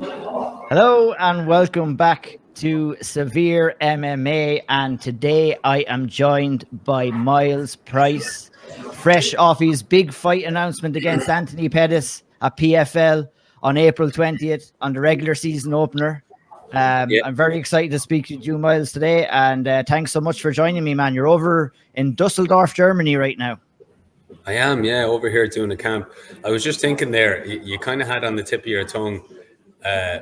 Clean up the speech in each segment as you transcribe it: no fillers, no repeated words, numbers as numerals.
Hello and welcome back to Severe MMA. And today I am joined by Myles Price, fresh off his big fight announcement against Anthony Pettis at PFL on April 20th on the regular season opener. Yeah, I'm very excited to speak to you, Myles, today. And thanks so much for joining me, man. You're over in Dusseldorf, Germany right now. I am. Yeah, over here doing a camp. I was just thinking there. You kind of had on the tip of your tongue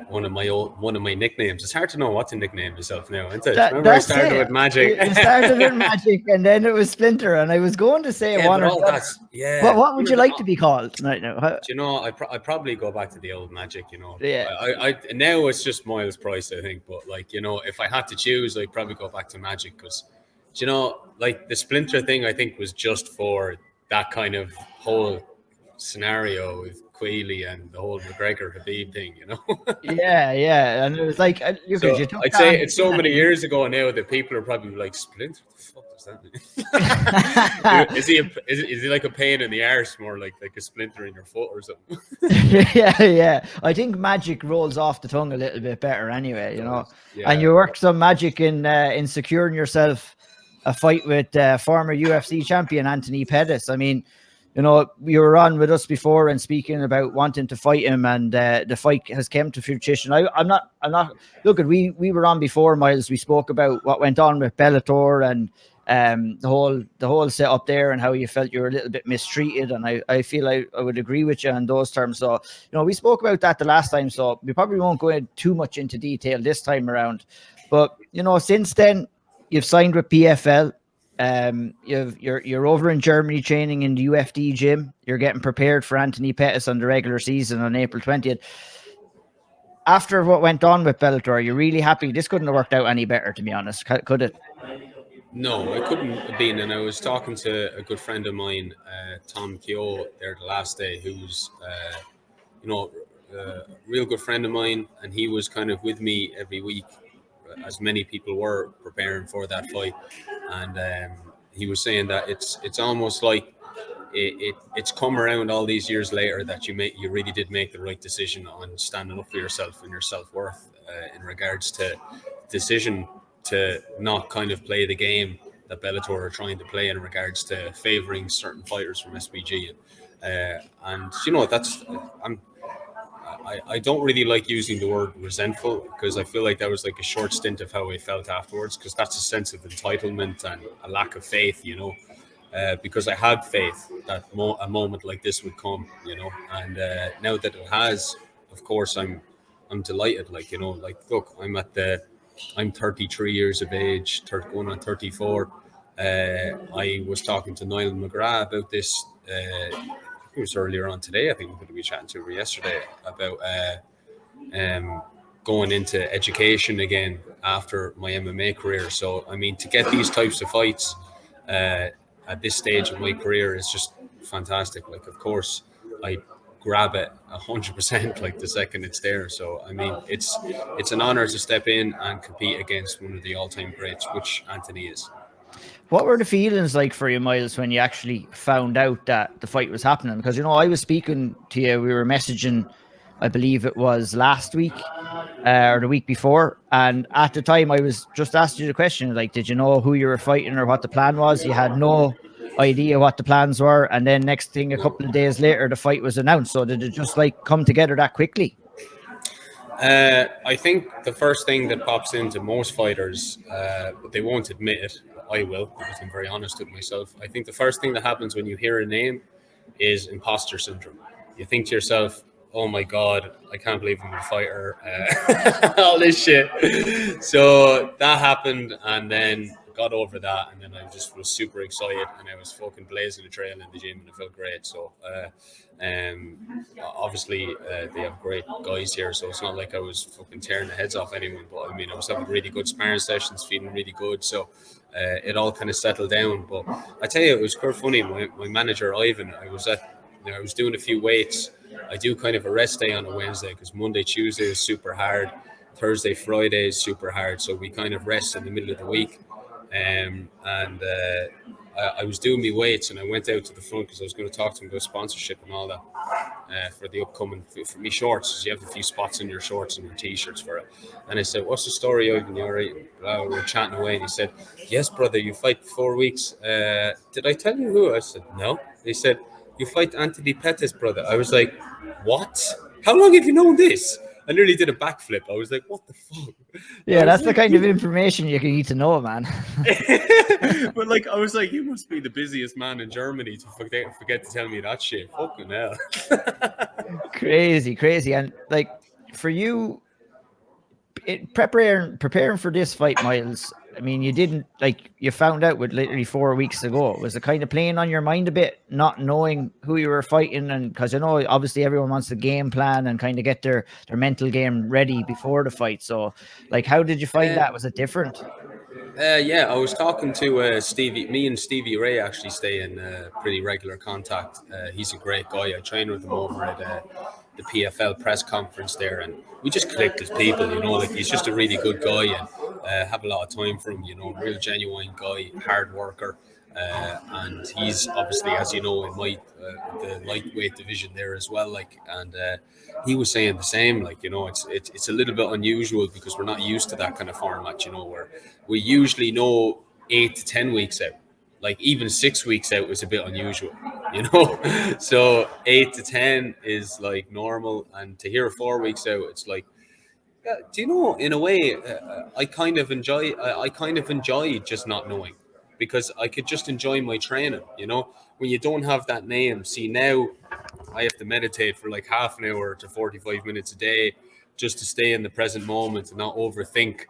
one of my nicknames. It's hard to know what to nickname yourself now, isn't it? Remember, I That's started it. with Magic. You started with Magic, and then it was Splinter, and I was going to say Yeah, one but or all the other. that's But what One would of you the. like to be called right now? Do you know? I probably go back to the old Magic. Yeah, I now it's just Myles Price, I think. But if I had to choose, I'd probably go back to Magic because, like the Splinter thing, I think was just for that kind of whole scenario with Queeley and the whole McGregor Habib thing. yeah, and it was like because So you took I'd that say on the it's so chin. many years ago now that people are probably like, Splinter. What the fuck does that mean? And is he like a pain in the arse, more like a splinter in your foot or something? yeah. I think Magic rolls off the tongue a little bit better, anyway. And Yeah. you worked some magic in securing yourself a fight with former UFC champion Anthony Pettis. I mean, you were on with us before and speaking about wanting to fight him, and the fight has come to fruition. I'm not. Look, we were on before, Myles. We spoke about what went on with Bellator and the whole setup there and how you felt you were a little bit mistreated, and I feel I would agree with you on those terms. So we spoke about that the last time, so we probably won't go in too much into detail this time around. But since then you've signed with PFL. You're over in Germany training in the UFD gym. You're getting prepared for Anthony Pettis on the regular season on April 20th. After what went on with Bellator, are you really happy? This couldn't have worked out any better, to be honest. Could it? No, I couldn't have been. And I was talking to a good friend of mine, Tom Keogh, there the last day, who's, you know, a real good friend of mine. And he was kind of with me every week, as many people were preparing for that fight. And he was saying that it's almost like it's come around all these years later that you really did make the right decision on standing up for yourself and your self-worth in regards to decision to not kind of play the game that Bellator are trying to play in regards to favouring certain fighters from SBG. And that's I don't really like using the word resentful because I feel like that was like a short stint of how I felt afterwards, because that's a sense of entitlement and a lack of faith, because I had faith that a moment like this would come, and now that it has, of course, I'm delighted. Look, I'm 33 years of age, going on 34. I was talking to Niall McGrath about this. It was earlier on today. I think we could be chatting to her yesterday about going into education again after my MMA career. So, I mean, to get these types of fights at this stage of my career is just fantastic. Like, of course, I grab it 100% like the second it's there. So, I mean, it's an honor to step in and compete against one of the all-time greats, which Anthony is. What were the feelings like for you, Myles, when you actually found out that the fight was happening? Because I was speaking to you, we were messaging, I believe it was last week or the week before, and at the time I was just asking you the question, like, did you know who you were fighting or what the plan was? You had no idea what the plans were, and then next thing, a couple of days later, the fight was announced. So did it just like come together that quickly? I think the first thing that pops into most fighters, but they won't admit it, I will, because I'm very honest with myself. I think the first thing that happens when you hear a name is imposter syndrome. You think to yourself, oh my God, I can't believe I'm a fighter, all this shit. So that happened, and then got over that, and then I just was super excited, and I was fucking blazing a trail in the gym, and it felt great. So, obviously, they have great guys here, so it's not like I was fucking tearing the heads off anyone. But I mean, I was having really good sparring sessions, feeling really good. So, it all kind of settled down. But I tell you, it was quite funny. My manager Ivan, I was doing a few weights. I do kind of a rest day on a Wednesday because Monday, Tuesday is super hard. Thursday, Friday is super hard. So we kind of rest in the middle of the week. And I was doing my weights, and I went out to the front because I was going to talk to him about sponsorship and all that. For the upcoming, for me shorts, you have a few spots in your shorts and your t-shirts for it. And I said, "What's the story, Ivan? You all right?" We were chatting away, and he said, "Yes, brother, you fight 4 weeks. Did I tell you who?" I said, "No." He said, "You fight Anthony Pettis, brother." I was like, "What? How long have you known this?" I nearly did a backflip. I was like, "What the fuck?" Yeah, that's the kind of information you need to know, man. But like, I was like, "You must be the busiest man in Germany to forget to tell me that shit." Fucking hell. Crazy. And like, for you, preparing for this fight, Myles, I mean, you found out with literally 4 weeks ago. Was it kind of playing on your mind a bit, not knowing who you were fighting? And because obviously everyone wants to game plan and kind of get their mental game ready before the fight. So like, how did you find that? Was it different? Yeah, I was talking to Stevie. Me and Stevie Ray actually stay in pretty regular contact. He's a great guy. I train with him over at the PFL press conference there, and we just clicked as people. Like, he's just a really good guy, and have a lot of time for him. Real genuine guy, hard worker. And he's obviously, as you know, in the lightweight division there as well. Like, and he was saying the same. Like, it's a little bit unusual because we're not used to that kind of format. Where we usually know 8 to 10 weeks out. Like, even 6 weeks out was a bit unusual. So 8 to 10 is like normal, and to hear 4 weeks out, it's like, do you know? In a way, I kind of enjoy. I kind of enjoy just not knowing, because I could just enjoy my training. When you don't have that name. See, now I have to meditate for like half an hour to 45 minutes a day just to stay in the present moment and not overthink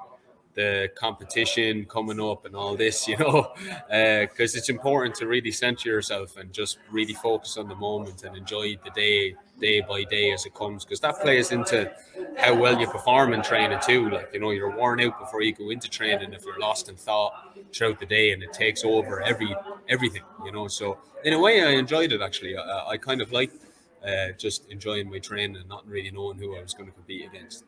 the competition coming up and all this, because it's important to really center yourself and just really focus on the moment and enjoy the day by day as it comes, because that plays into how well you perform in training too. Like, you're worn out before you go into training if you're lost in thought throughout the day, and it takes over everything. So in a way, I enjoyed it actually. I kind of liked just enjoying my training and not really knowing who I was going to compete against.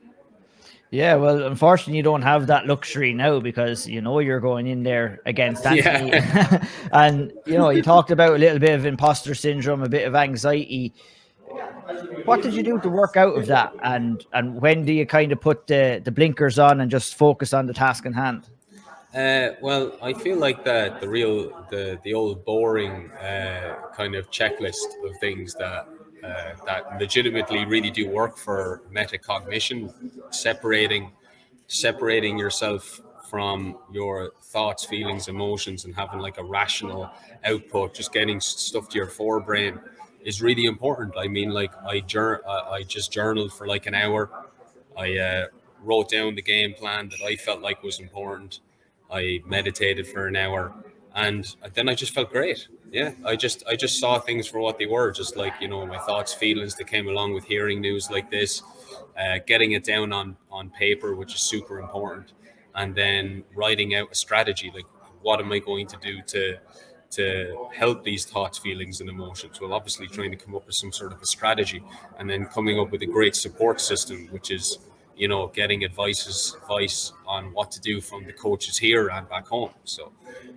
Yeah, well, unfortunately, you don't have that luxury now because you're going in there against Anthony. Yeah. And you talked about a little bit of imposter syndrome, a bit of anxiety. What did you do to work out of that? And when do you kind of put the blinkers on and just focus on the task in hand? Well, I feel like that the old boring kind of checklist of things that legitimately really do work for metacognition, separating yourself from your thoughts, feelings, emotions, and having like a rational output, just getting stuff to your forebrain is really important. I mean, like, I just journaled for like an hour. I wrote down the game plan that I felt like was important. I meditated for an hour, and then I just felt great. Yeah, I just saw things for what they were, just like, my thoughts, feelings that came along with hearing news like this, getting it down on paper, which is super important, and then writing out a strategy, like, what am I going to do to help these thoughts, feelings, and emotions? Well, obviously trying to come up with some sort of a strategy, and then coming up with a great support system, which is, getting advice on what to do from the coaches here and back home. So,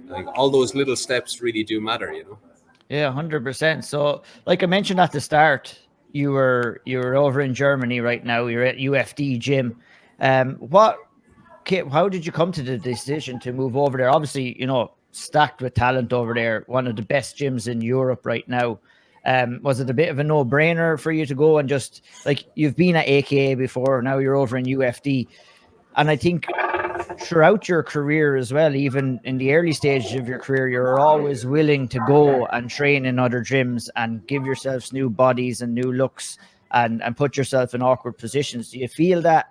like, all those little steps really do matter. Yeah, 100%. So, like I mentioned at the start, you were over in Germany right now. You're at UFD gym. How did you come to the decision to move over there? Obviously, stacked with talent over there, one of the best gyms in Europe right now. Was it a bit of a no-brainer for you to go and just, like, you've been at AKA before, now you're over in UFD, and I think throughout your career as well, even in the early stages of your career, you're always willing to go and train in other gyms and give yourselves new bodies and new looks and put yourself in awkward positions. Do you feel that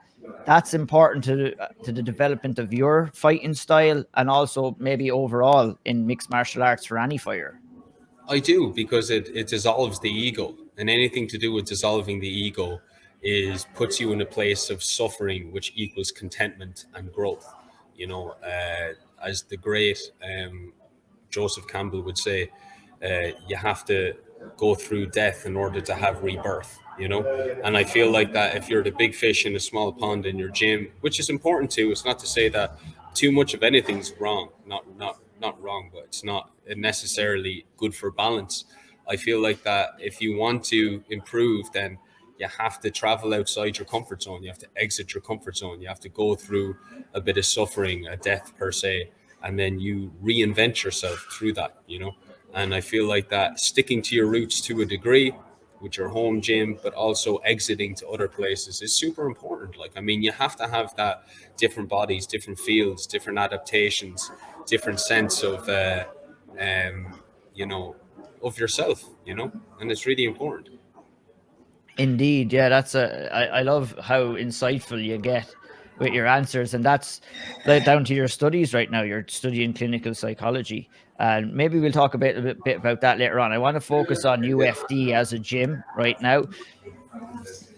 that's important to the development of your fighting style and also maybe overall in mixed martial arts for any fighter? I do, because it dissolves the ego, and anything to do with dissolving the ego puts you in a place of suffering, which equals contentment and growth. As the great Joseph Campbell would say, you have to go through death in order to have rebirth. And I feel like that if you're the big fish in a small pond in your gym, which is important too, it's not to say that too much of anything's wrong. Not not wrong, but it's not necessarily good for balance. I feel like that if you want to improve, then you have to travel outside your comfort zone. You have to exit your comfort zone. You have to go through a bit of suffering, a death per se, and then you reinvent yourself through that, you know. And I feel like that sticking to your roots to a degree with your home gym, but also exiting to other places is super important. Like, I mean, you have to have that different bodies, different fields, different adaptations, different sense of, you know, of yourself, you know, and it's really important. Indeed, yeah, I love how insightful you get with your answers, and that's like down to your studies right now. You're studying clinical psychology, and maybe we'll talk a bit about that later on. I want to focus on UFD as a gym right now.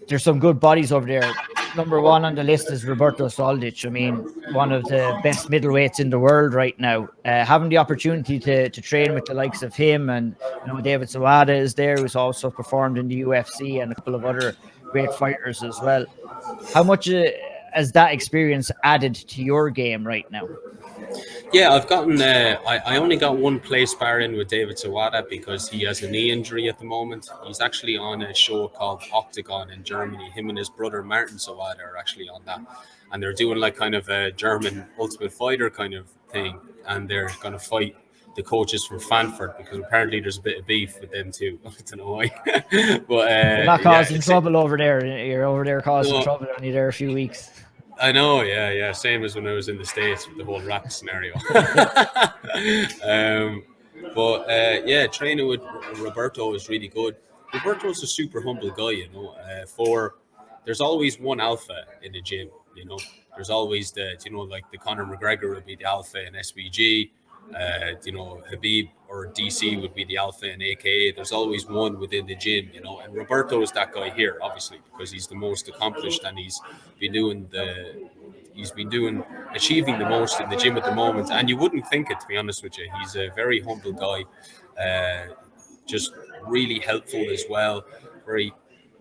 There's some good bodies over there. Number one on the list is Roberto Soldic. I mean, one of the best middleweights in the world right now. Having the opportunity to train with the likes of him, and David Sawada is there, who's also performed in the UFC, and a couple of other great fighters as well. How much has that experience added to your game right now? Yeah, I've gotten. I only got one play sparring with David Sawada because he has a knee injury at the moment. He's actually on a show called Octagon in Germany. Him and his brother Martin Sawada are actually on that, and they're doing like kind of a German Ultimate Fighter kind of thing, and they're going to fight the coaches from Frankfurt because apparently there's a bit of beef with them too. I don't know why, but You're not yeah, causing trouble over there. You're over there causing no, trouble. Only there a few weeks. I know, yeah. Same as when I was in the States with the whole rap scenario. um, but yeah, training with Roberto is really good. Roberto's a super humble guy, you know. There's always one alpha in the gym, you know. There's always like the Conor McGregor would be the alpha in SBG. Habib or DC would be the alpha in AKA. There's always one within the gym, you know, and Roberto is that guy here, obviously, because he's the most accomplished and he's been doing achieving the most in the gym at the moment. And you wouldn't think it, to be honest with you. He's a very humble guy, just really helpful as well. Very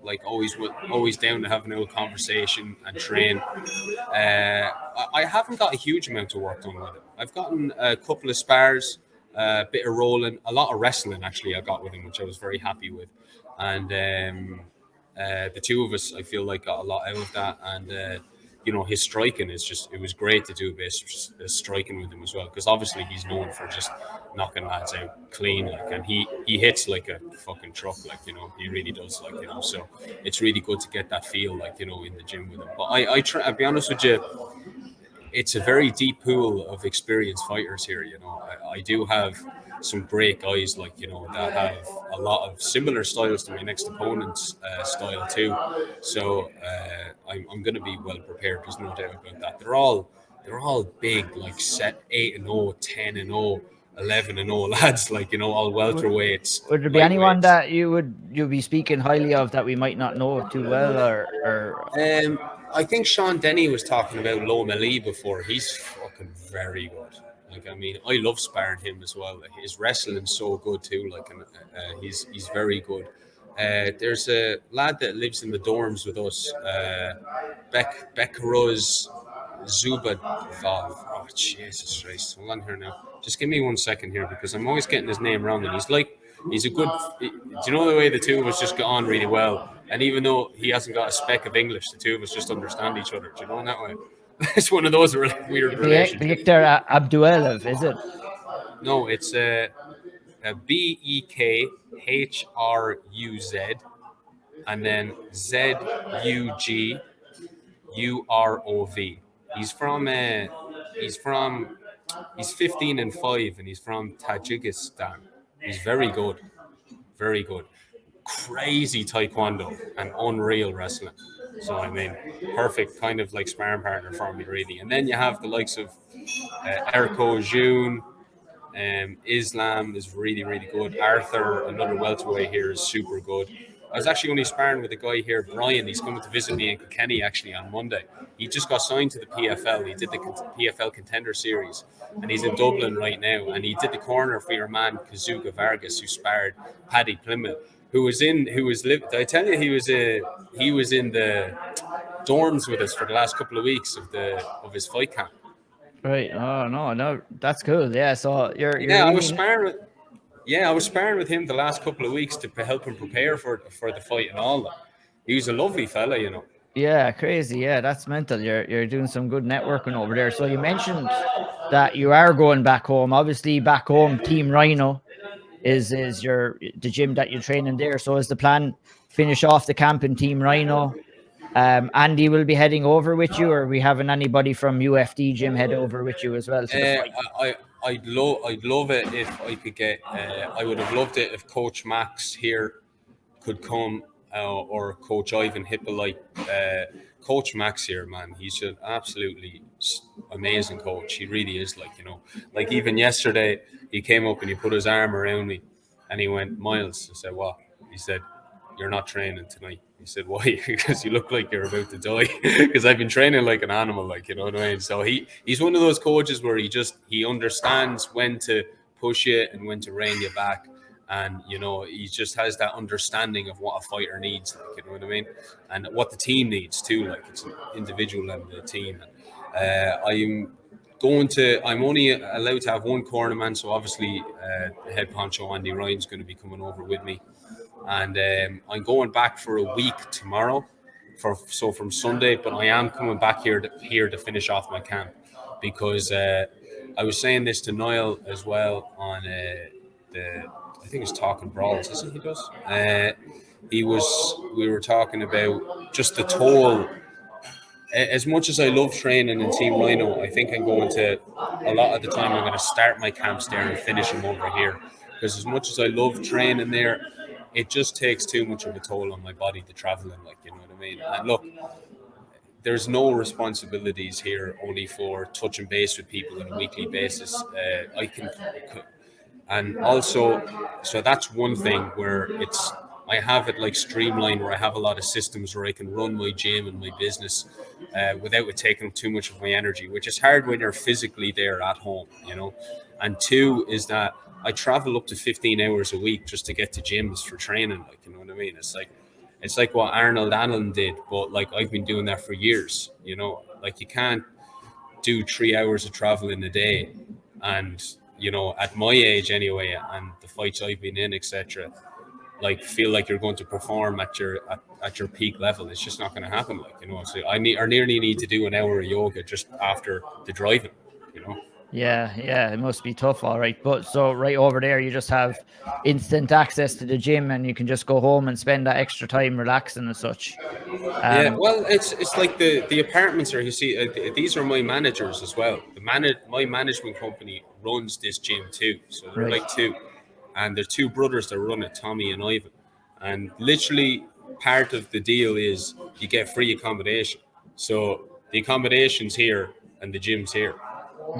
like always down to have an old conversation and train. I haven't got a huge amount of work done with it. I've gotten a couple of spars, a bit of rolling, a lot of wrestling actually I got with him, which I was very happy with. And the two of us, I feel like, got a lot out of that. And his striking it was great to do a bit of striking with him as well, because obviously he's known for just knocking lads out clean, like, and he hits like a fucking truck, like, he really does, like, so it's really good to get that feel, like, in the gym with him. But I try, I'll be honest with you, it's a very deep pool of experienced fighters here. I do have some great guys, like, that have a lot of similar styles to my next opponent's style too. So I'm going to be well prepared. There's no doubt about that. They're all big, like set 8-0, 10-0, 11-0 lads, like, all welterweights. Would there be anyone that you'd be speaking highly of that we might not know too well, or? I think Sean Denny was talking about Lo Meli before. He's fucking very good. Like, I mean, I love sparring him as well. His wrestling's so good too. Like, and he's very good. There's a lad that lives in the dorms with us, Bekaroz Zubadov. Oh, Jesus Christ. Hold on here now. Just give me 1 second here, because I'm always getting his name wrong. And he's a good. Do you know the way the two of us just got on really well? And even though he hasn't got a speck of English, the two of us just understand each other. Do you know, in that way? It's one of those really weird relationships. Bektar Abduelov, is it? No, it's a Bekhruz and then Zugurov. He's 15-5, and he's from Tajikistan. He's very good, very good. Crazy taekwondo and unreal wrestling. So, I mean, perfect kind of like sparring partner for me, really. And then you have the likes of Erko June. Islam is really, really good. Arthur, another welterweight here, is super good. I was actually only sparring with a guy here, Brian. He's coming to visit me in Kilkenny actually on Monday. He just got signed to the PFL. He did the PFL Contender Series, and he's in Dublin right now. And he did the corner for your man Kazuga Vargas, who sparred Paddy Plymouth, Did I tell you he was in the dorms with us for the last couple of weeks of his fight camp? Right. Oh no, that's cool. Yeah. So you're Yeah, really. I was sparring with him the last couple of weeks to help him prepare for the fight and all that. He's a lovely fella, you know. Yeah, crazy. Yeah, that's mental. You're doing some good networking over there. So you mentioned that you are going back home. Obviously, back home, Team Rhino is the gym that you're training there. So is the plan finish off the camp in Team Rhino? Andy will be heading over with you, or are we having anybody from UFD gym head over with you as well to the Uh, fight? I'd love it if I could get. I would have loved it if Coach Max here could come, or Coach Ivan Hippolyte. Coach Max here, man, he's an absolutely amazing coach. He really is. Like, you know, like even yesterday, he came up and he put his arm around me, and he went, "Myles." I said, "What?" He said, "You're not training tonight." He said, "Why?" Because you look like you're about to die. Because I've been training like an animal, like, you know what I mean. So he's one of those coaches where he understands when to push you and when to rein you back, and you know he just has that understanding of what a fighter needs, like, you know what I mean, and what the team needs too. Like, it's an individual and the team. I'm only allowed to have one cornerman, so obviously head honcho Andy Ryan's going to be coming over with me, and I'm going back for a week tomorrow, from Sunday. But I am coming back here to finish off my camp, because I was saying this to Niall as well on the I think it's Talking Brawls, isn't he does? We were talking about just the toll. As much as I love training in Team Rhino, I think I'm going to, a lot of the time, I'm going to start my camps there and finish them over here. Because as much as I love training there, it just takes too much of a toll on my body to traveling, like, you know what I mean? And look, there's no responsibilities here, only for touching base with people on a weekly basis. And also, so that's one thing where I have it like streamlined, where I have a lot of systems where I can run my gym and my business without it taking too much of my energy, which is hard when you're physically there at home, you know. And two is that I travel up to 15 hours a week just to get to gyms for training, like, you know what I mean. It's like what Arnold Allen did, but like I've been doing that for years, you know. Like, you can't do 3 hours of travel in a day, and you know, at my age anyway, and the fights I've been in, etc., like, feel like you're going to perform at your peak level. It's just not going to happen, like, you know. So I nearly need to do an hour of yoga just after the driving, you know. Yeah, it must be tough, all right. But so right over there, you just have instant access to the gym, and you can just go home and spend that extra time relaxing and such. Yeah, Um, well, it's like the apartments are. You see, these are my managers as well. My management company runs this gym too, so they're right. like two, and they're two brothers that run it, Tommy and Ivan. And literally, part of the deal is you get free accommodation. So the accommodation's here and the gym's here.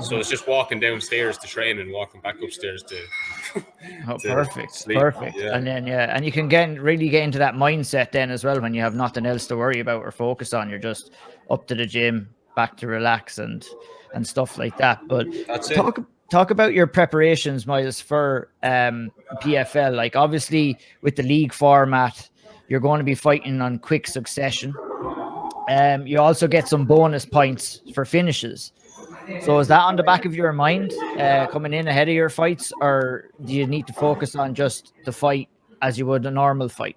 So it's just walking downstairs to train and walking back upstairs to Oh, to perfect, sleep. perfect. Yeah. And then yeah, and you can really get into that mindset then as well when you have nothing else to worry about or focus on. You're just up to the gym, back to relax and stuff like that. But That's it. talk about your preparations, Myles, for PFL. Like, obviously with the league format, you're going to be fighting on quick succession. You also get some bonus points for finishes. So is that on the back of your mind coming in ahead of your fights, or do you need to focus on just the fight as you would a normal fight?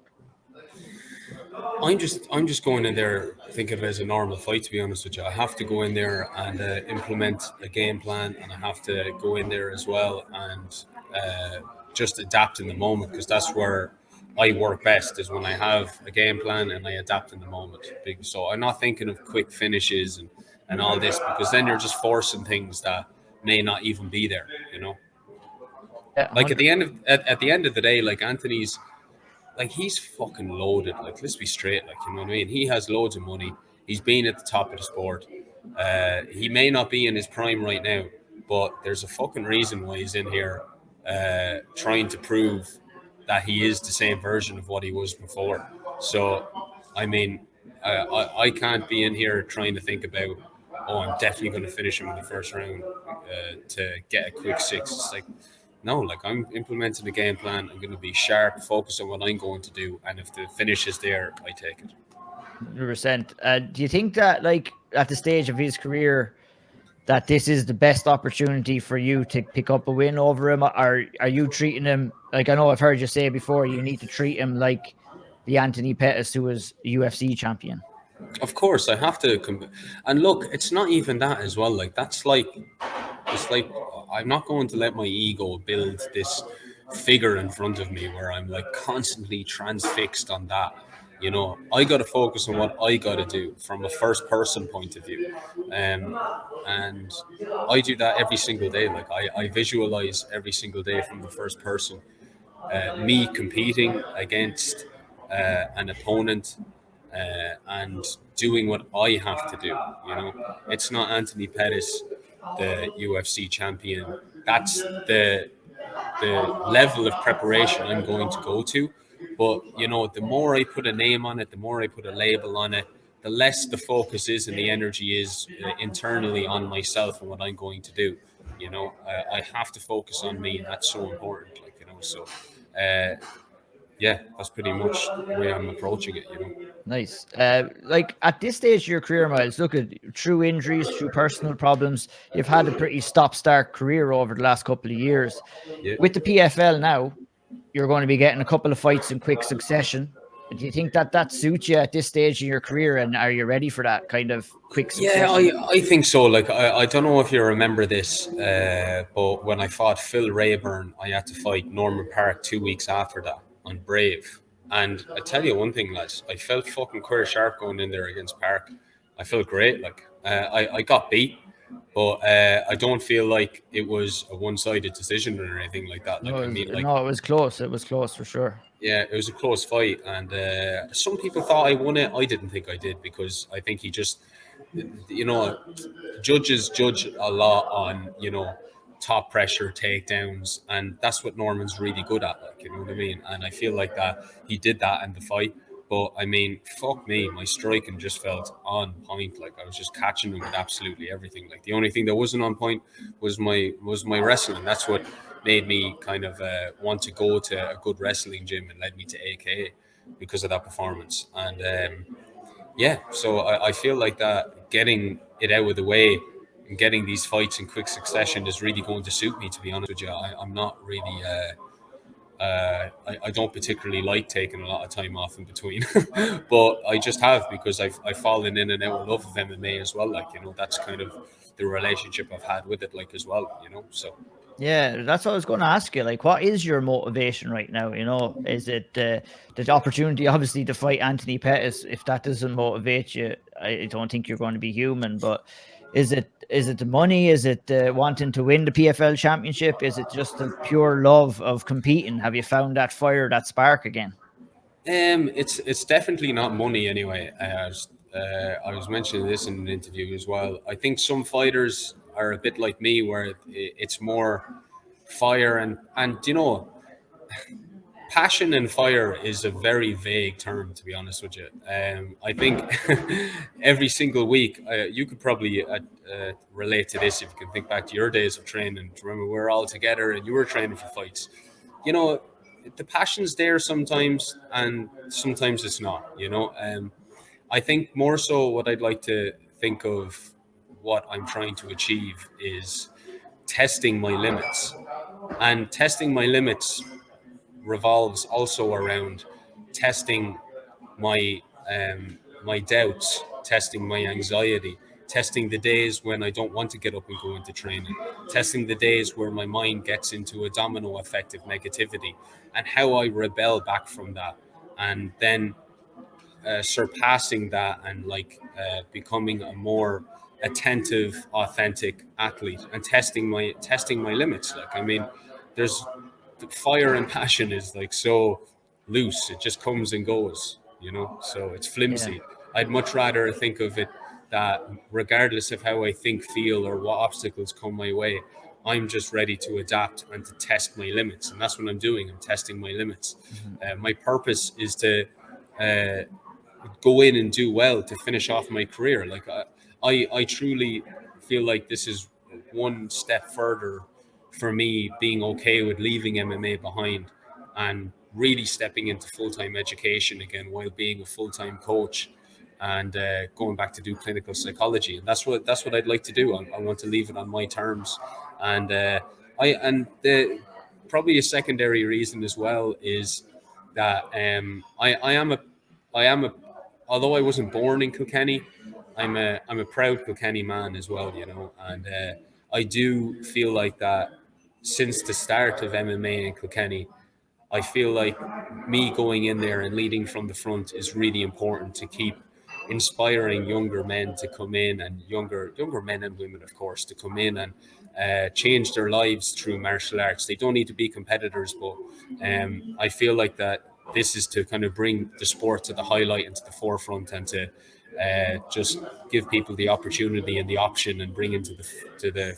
I'm just going in there, think of it as a normal fight. To be honest with you, I have to go in there and implement a game plan, and I have to go in there as well and just adapt in the moment, because that's where I work best, is when I have a game plan and I adapt in the moment. So I'm not thinking of quick finishes and all this, because then you're just forcing things that may not even be there. You know, Yeah, like at 100. the end of the day, like Anthony's, like, he's fucking loaded. Like, let's be straight. Like, you know what I mean? He has loads of money. He's been at the top of the sport. He may not be in his prime right now, but there's a fucking reason why he's in here, trying to prove that he is the same version of what he was before. So, I mean, I can't be in here trying to think about, oh, I'm definitely going to finish him in the first round to get a quick six. It's like, no, like, I'm implementing a game plan. I'm going to be sharp, focus on what I'm going to do, and if the finish is there, I take it. 100%. Do you think that, like, at the stage of his career, that this is the best opportunity for you to pick up a win over him? Or are you treating him like, I know I've heard you say before, you need to treat him like the Anthony Pettis who was UFC champion? Of course, I have to. And look, it's not even that as well. Like that's like it's like I'm not going to let my ego build this figure in front of me where I'm like constantly transfixed on that. You know, I got to focus on what I got to do from a first person point of view. And I do that every single day. Like I visualize every single day from the first person, me competing against an opponent and doing what I have to do. You know, it's not Anthony Pettis, the UFC champion. That's the level of preparation I'm going to go to. But you know, the more I put a name on it, the more I put a label on it, the less the focus is and the energy is internally on myself and what I'm going to do. You know, I have to focus on me, and that's so important. Like, you know, so yeah, that's pretty much the way I'm approaching it. You know. Nice. Like at this stage of your career, Myles, look at through injuries, through personal problems, you've had a pretty stop-start career over the last couple of years. Yeah. With the PFL now, you're going to be getting a couple of fights in quick succession. Do you think that that suits you at this stage in your career, and are you ready for that kind of quick Yeah, succession? I think so. Like, I don't know if you remember this, but when I fought Phil Rayburn, I had to fight Norman Park 2 weeks after that on Brave. And I tell you one thing, lads, I felt fucking queer sharp going in there against Park. I felt great. Like, I got beat, but I don't feel like it was a one-sided decision or anything like that. Like, I mean, like, No, it was close. It was close for sure. yeah, it was a close fight, and some people thought I won it. I didn't think I did because I think he just, you know, judges judge a lot on, you know, top pressure takedowns, and that's what Norman's really good at. Like, you know what I mean? And I feel like that he did that in the fight. But I mean, fuck me, my striking just felt on point. Like I was just catching him with absolutely everything. Like the only thing that wasn't on point was my wrestling. That's what made me kind of want to go to a good wrestling gym and led me to AKA because of that performance. And yeah, so I feel like that getting it out of the way and getting these fights in quick succession is really going to suit me. To be honest with you, I'm not really. I don't particularly like taking a lot of time off in between, but I just have because I've fallen in and out of love of MMA as well. Like, you know, that's kind of the relationship I've had with it, like, as well. You know, so. Yeah, that's what I was going to ask you. Like, what is your motivation right now? You know, is it the opportunity, obviously, to fight Anthony Pettis? If that doesn't motivate you, I don't think you're going to be human. But is it the money? Is it wanting to win the PFL championship? Is it just the pure love of competing? Have you found that fire, that spark again? It's definitely not money anyway. I was mentioning this in an interview as well. I think some fighters are a bit like me, where it's more fire and you know, passion and fire is a very vague term, to be honest with you. I think every single week, you could probably relate to this if you can think back to your days of training. Remember, we were all together and you were training for fights. You know, the passion's there sometimes, and sometimes it's not. You know, I think more so what I'd like to think of what I'm trying to achieve is testing my limits, and testing my limits revolves also around testing my my doubts, testing my anxiety, testing the days when I don't want to get up and go into training, testing the days where my mind gets into a domino effect of negativity, and how I rebel back from that, and then surpassing that and like becoming a more attentive, authentic athlete, and testing my limits. Like, I mean, there's the fire and passion is like so loose; it just comes and goes, you know. So it's Yeah. flimsy. I'd much rather think of it that regardless of how I think, feel, or what obstacles come my way, I'm just ready to adapt and to test my limits, and that's what I'm doing. I'm testing my limits. Mhm. My purpose is to uh, go in and do well to finish off my career. Like I truly feel like this is one step further for me being okay with leaving MMA behind and really stepping into full-time education again while being a full-time coach. and going back to do clinical psychology, and that's what I'd like to do. I want to leave it on my terms, and the probably a secondary reason as well is that I am a although I wasn't born in Kilkenny, I'm a proud Kilkenny man as well, and I do feel like that since the start of MMA in Kilkenny. I feel like me going in there and leading from the front is really important to keep inspiring younger men to come in, and younger men and women, of course, to come in and change their lives through martial arts. They don't need to be competitors, but I feel like that this is to kind of bring the sport to the highlight and to the forefront, and to just give people the opportunity and the option, and bring into the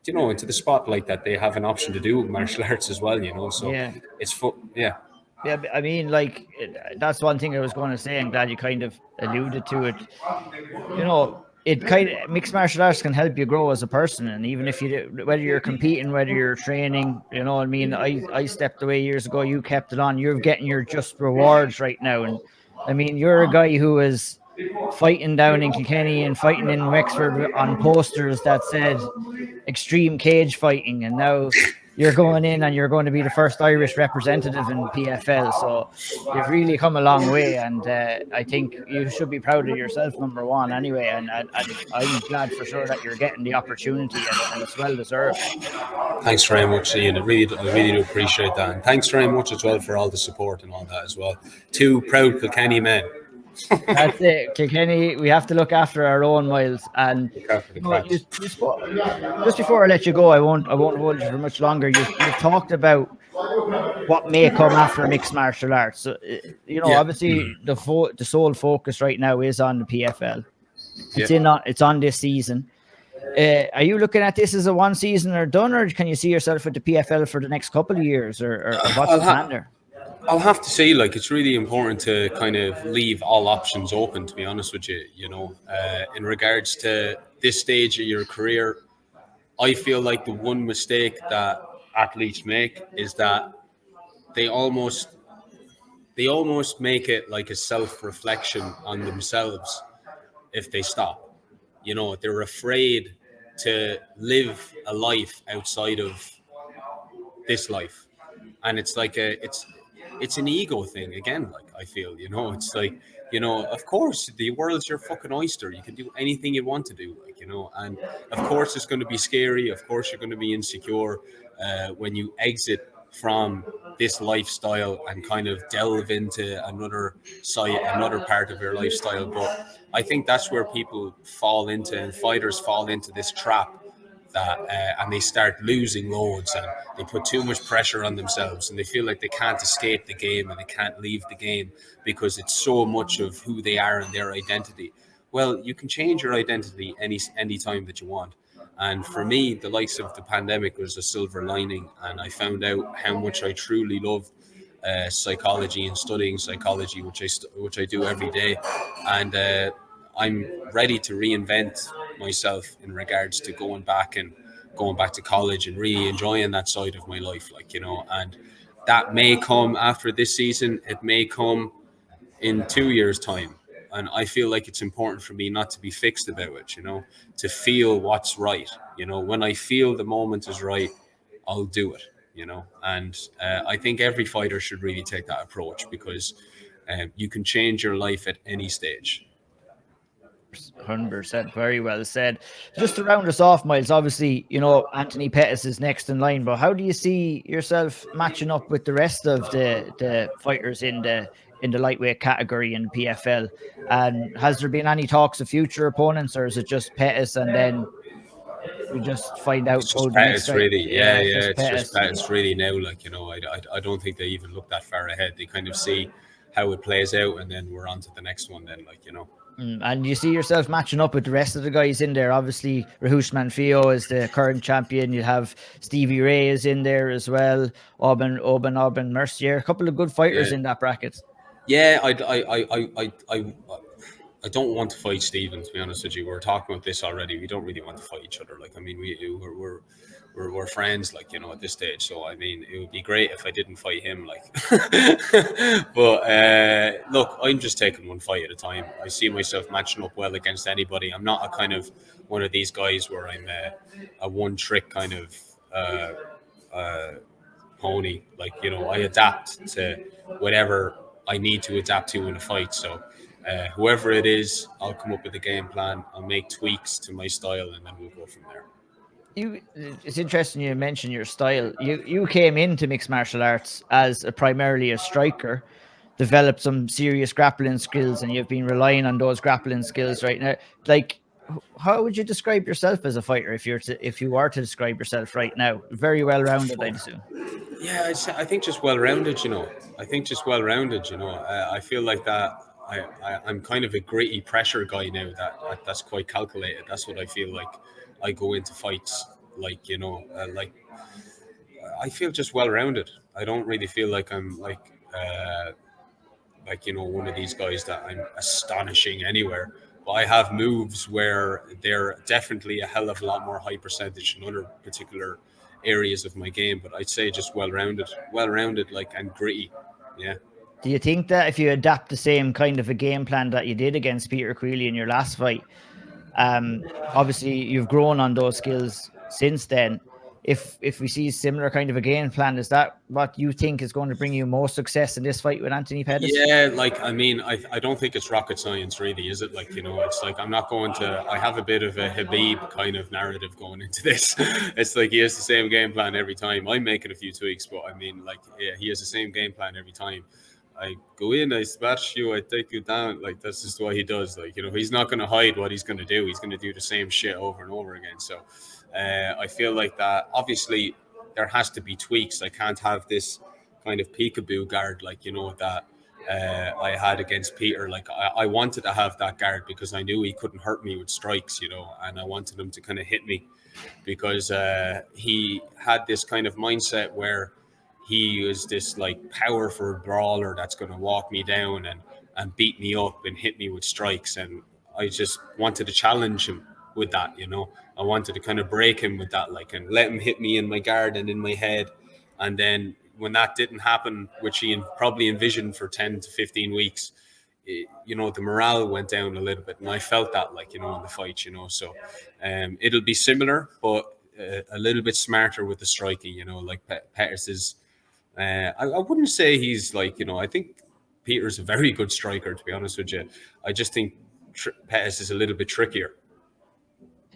into the spotlight that they have an option to do martial arts as well. So Yeah. it's fun. Yeah. Yeah, I mean, like, that's one thing I was going to say. I'm glad you kind of alluded to it. It kind of, mixed martial arts can help you grow as a person, and even if whether you're competing, whether you're training, I mean, I stepped away years ago. You kept it on. You're getting your just rewards right now, and I mean, you're a guy who is fighting down in Kilkenny and fighting in Wexford on posters that said extreme cage fighting, and now you're going in and you're going to be the first Irish representative in PFL. So you've really come a long way, and I think you should be proud of yourself, number one, anyway. And I'm glad for sure that you're getting the opportunity, and it's well deserved. Thanks very much, Ian. I really do appreciate that, and thanks very much as well for all the support and all that as well. Two proud Kilkenny men. That's it, Kilkenny. We have to look after our own, Myles. And just before I let you go, I won't hold you for much longer. You've talked about what may come after mixed martial arts. So, obviously the sole focus right now is on the PFL. It's on this season. Are you looking at this as a one season or done, or can you see yourself at the PFL for the next couple of years, or what's the plan there? I'll have to say, like, it's really important to kind of leave all options open, to be honest with you. In regards to this stage of your career, I feel like the one mistake that athletes make is that they almost make it like a self-reflection on themselves if they stop. They're afraid to live a life outside of this life, and it's like it's an ego thing again. Like, I feel, it's like, of course the world's your fucking oyster. You can do anything you want to do, and of course it's going to be scary. Of course you're going to be insecure when you exit from this lifestyle and kind of delve into another part of your lifestyle. But I think that's where people fall into, and fighters fall into this trap, that and they start losing loads, and they put too much pressure on themselves, and they feel like they can't escape the game and they can't leave the game because it's so much of who they are and their identity. Well, you can change your identity any time that you want. And for me, the likes of the pandemic was a silver lining, and I found out how much I truly love psychology and studying psychology, which I do every day. And I'm ready to reinvent myself in regards to going back to college and really enjoying that side of my life, and that may come after this season. It may come in 2 years' time. And I feel like it's important for me not to be fixed about it, to feel what's right. When I feel the moment is right, I'll do it, and I think every fighter should really take that approach, because you can change your life at any stage. 100%. Very well said. Just to round us off, Myles, obviously, Anthony Pettis is next in line, but how do you see yourself matching up with the rest of the fighters in the lightweight category in PFL? And has there been any talks of future opponents, or is it just Pettis and then we just find out? It's just Pettis, really. It's just Pettis really now. I don't think they even look that far ahead. They kind of see how it plays out, and then we're on to the next one then, And you see yourself matching up with the rest of the guys in there. Obviously, Rahush Manfio is the current champion. You have Stevie Ray is in there as well. Aubin Mercier, a couple of good fighters in that bracket. Yeah, I don't want to fight Stephen, to be honest with you. We were talking about this already. We don't really want to fight each other. Like, I mean, we're friends, like, you know, at this stage. So, I mean, it would be great if I didn't fight him, like. But look, I'm just taking one fight at a time. I see myself matching up well against anybody. I'm not a kind of one of these guys where I'm a one-trick kind of pony. Like, you know, I adapt to whatever I need to adapt to in a fight. So whoever it is, I'll come up with a game plan. I'll make tweaks to my style, and then we'll go from there. It's interesting you mentioned your style. You came into mixed martial arts as primarily a striker, developed some serious grappling skills, and you've been relying on those grappling skills right now. Like, how would you describe yourself as a fighter if you were to describe yourself right now? Very well rounded, I'd assume. Yeah, I think just well rounded. You know, I think just well rounded. You know, I feel like that. I'm kind of a gritty pressure guy now. That's quite calculated. That's what I feel like. I go into fights like, you know, like I feel just well rounded. I don't really feel like I'm like you know, one of these guys that I'm astonishing anywhere. But I have moves where they're definitely a hell of a lot more high percentage in other particular areas of my game. But I'd say just well rounded, like, and gritty. Yeah. Do you think that if you adapt the same kind of a game plan that you did against Peter Queally in your last fight, obviously you've grown on those skills since then. If we see similar kind of a game plan, is that what you think is going to bring you more success in this fight with Anthony Pettis? Yeah, like, I mean, I don't think it's rocket science, really, is it? Like, you know, it's like, I'm not going to, I have a bit of a Habib kind of narrative going into this. It's like he has the same game plan every time. I'm making a few tweaks, but I mean, like, yeah, he has the same game plan every time. I go in, I smash you, I take you down. Like, that's just what he does. Like, you know, he's not going to hide what he's going to do. He's going to do the same shit over and over again. So I feel like that, obviously, there has to be tweaks. I can't have this kind of peekaboo guard, like, you know, that I had against Peter. Like, I wanted to have that guard because I knew he couldn't hurt me with strikes, you know, and I wanted him to kind of hit me because he had this kind of mindset where he was this like powerful brawler that's going to walk me down and beat me up and hit me with strikes. And I just wanted to challenge him with that, you know. I wanted to kind of break him with that, like, and let him hit me in my guard and in my head. And then when that didn't happen, which he probably envisioned for 10 to 15 weeks, you know, the morale went down a little bit. And I felt that, like, you know, in the fight, you know. So it'll be similar, but a little bit smarter with the striking, you know, like Pettis is. I wouldn't say he's like, you know, I think Peter's a very good striker, to be honest with you. I just think Pettis is a little bit trickier.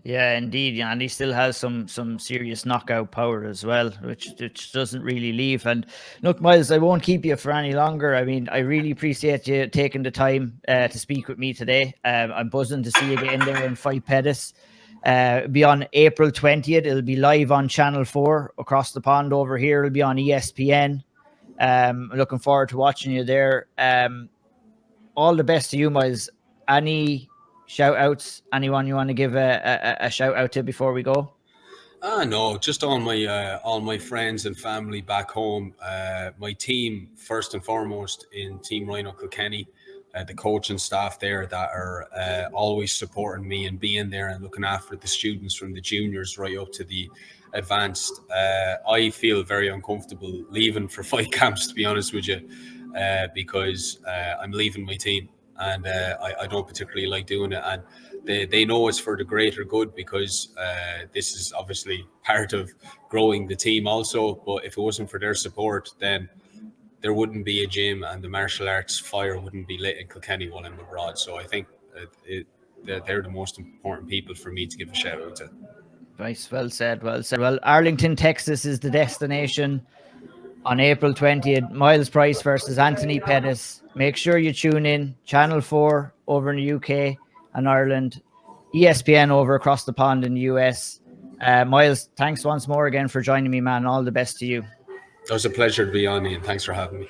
Yeah, indeed. Yeah, and he still has some serious knockout power as well, which doesn't really leave. And look, Myles, I won't keep you for any longer. I mean, I really appreciate you taking the time to speak with me today. I'm buzzing to see you get in there and fight Pettis. Be on April 20th. It'll be live on Channel 4 across the pond over here. It'll be on ESPN. Looking forward to watching you there. All the best to you, Myles. Any shout outs? Anyone you want to give a shout out to before we go? No, just all my friends and family back home. My team, first and foremost, in Team Rhino Kilkenny. The coach and staff there that are always supporting me and being there and looking after the students from the juniors right up to the advanced. I feel very uncomfortable leaving for fight camps, to be honest with you, because I'm leaving my team and I don't particularly like doing it. And they know it's for the greater good because this is obviously part of growing the team also. But if it wasn't for their support, then there wouldn't be a gym and the martial arts fire wouldn't be lit in Kilkenny while I'm abroad. So I think they're the most important people for me to give a shout out to. Nice. Well said. Well said. Well, Arlington, Texas is the destination on April 20th. Myles Price versus Anthony Pettis. Make sure you tune in. Channel 4 over in the UK and Ireland. ESPN over across the pond in the US. Myles, thanks once more again for joining me, man. All the best to you. It was a pleasure to be on, Ian. Thanks for having me.